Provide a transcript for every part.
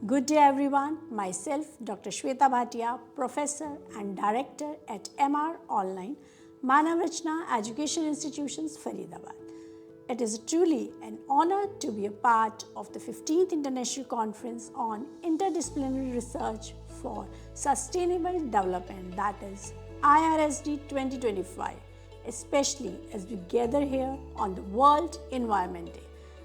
Good day everyone, myself Dr. Shaveta Bhatia, Professor and Director at MR Online, Manav Rachna Education Institutions, Faridabad. It is truly an honor to be a part of the 15th International Conference on Interdisciplinary Research for Sustainable Development, that is IRSD 2025, especially as we gather here on the World Environment Day.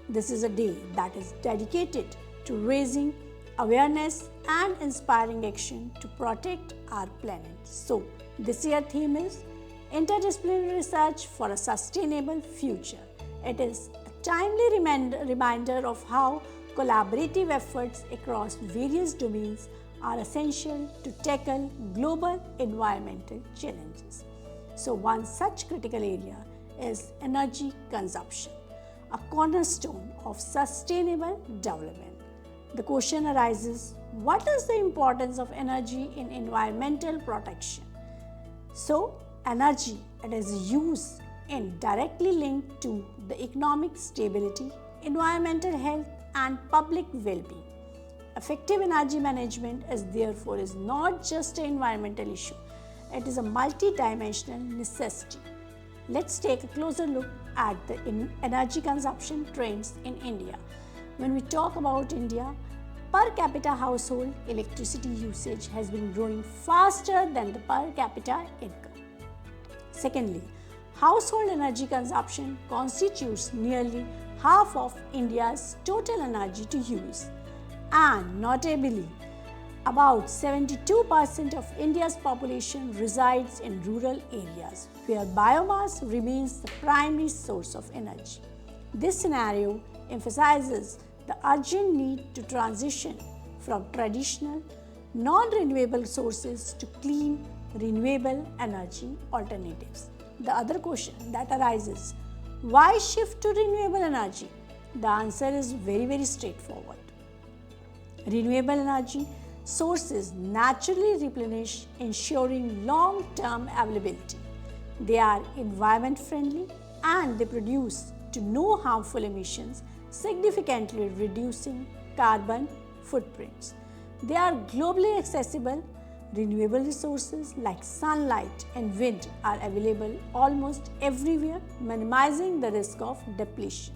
This is a day that is dedicated to raising awareness and inspiring action to protect our planet. So, this year's theme is Interdisciplinary Research for a Sustainable Future. It is a timely reminder of how collaborative efforts across various domains are essential to tackle global environmental challenges. So, one such critical area is energy consumption, a cornerstone of sustainable development. The question arises, what is the importance of energy in environmental protection? So, energy it is used and directly linked to the economic stability, environmental health and public well-being. Effective energy management is not just an environmental issue, it is a multi-dimensional necessity. Let's take a closer look at the energy consumption trends in India. When we talk about India, per capita household electricity usage has been growing faster than the per capita income. Secondly, household energy consumption constitutes nearly half of India's total energy to use. And notably, about 72% of India's population resides in rural areas where biomass remains the primary source of energy. This scenario emphasizes the urgent need to transition from traditional, non-renewable sources to clean, renewable energy alternatives. The other question that arises, why shift to renewable energy? The answer is very straightforward. Renewable energy sources naturally replenish, ensuring long-term availability. They are environment friendly and they produce to no harmful emissions, significantly reducing carbon footprints. They are globally accessible. Renewable resources like sunlight and wind are available almost everywhere, minimizing the risk of depletion.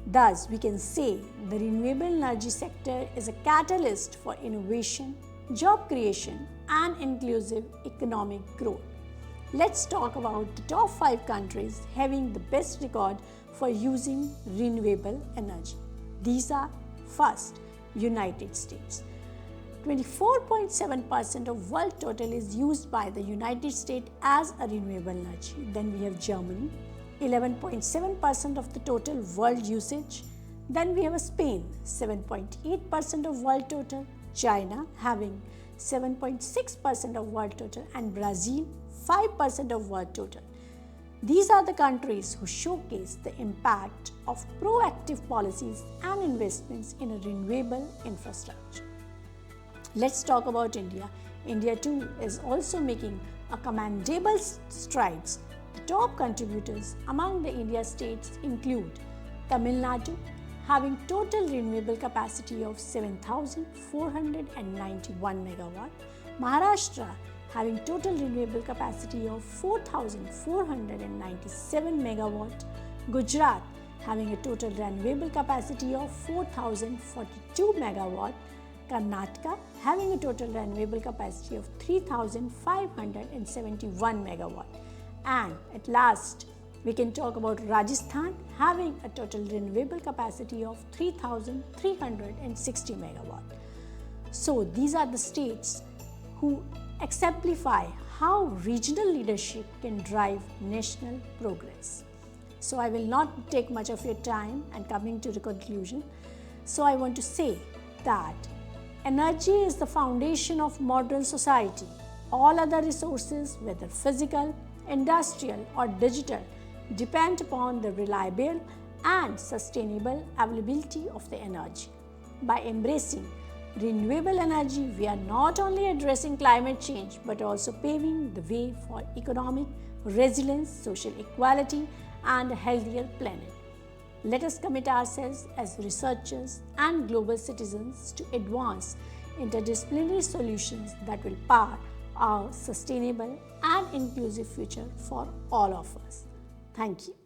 Thus, we can say the renewable energy sector is a catalyst for innovation, job creation, and inclusive economic growth. Let's talk about the top 5 countries having the best record for using renewable energy. These are first, United States. 24.7% of world total is used by the United States as a renewable energy. Then we have Germany, 11.7% of the total world usage. Then we have Spain, 7.8% of world total. China having 7.6% of world total and Brazil 5% of world total. These are the countries who showcase the impact of proactive policies and investments in a renewable infrastructure. Let's talk about India. India too is also making a commendable strides. The top contributors among the India states include Tamil Nadu having total renewable capacity of 7,491 megawatt, Maharashtra having total renewable capacity of 4,497 megawatt, Gujarat having a total renewable capacity of 4,042 megawatt, Karnataka having a total renewable capacity of 3,571 megawatt. And at last, we can talk about Rajasthan having a total renewable capacity of 3,360 megawatt. So these are the states who exemplify how regional leadership can drive national progress. So I will not take much of your time and coming to the conclusion. So I want to say that energy is the foundation of modern society. All other resources, whether physical, industrial or digital, depend upon the reliable and sustainable availability of the energy. By embracing renewable energy, we are not only addressing climate change but also paving the way for economic resilience, social equality and a healthier planet. Let us commit ourselves as researchers and global citizens to advance interdisciplinary solutions that will power our sustainable and inclusive future for all of us. Thank you.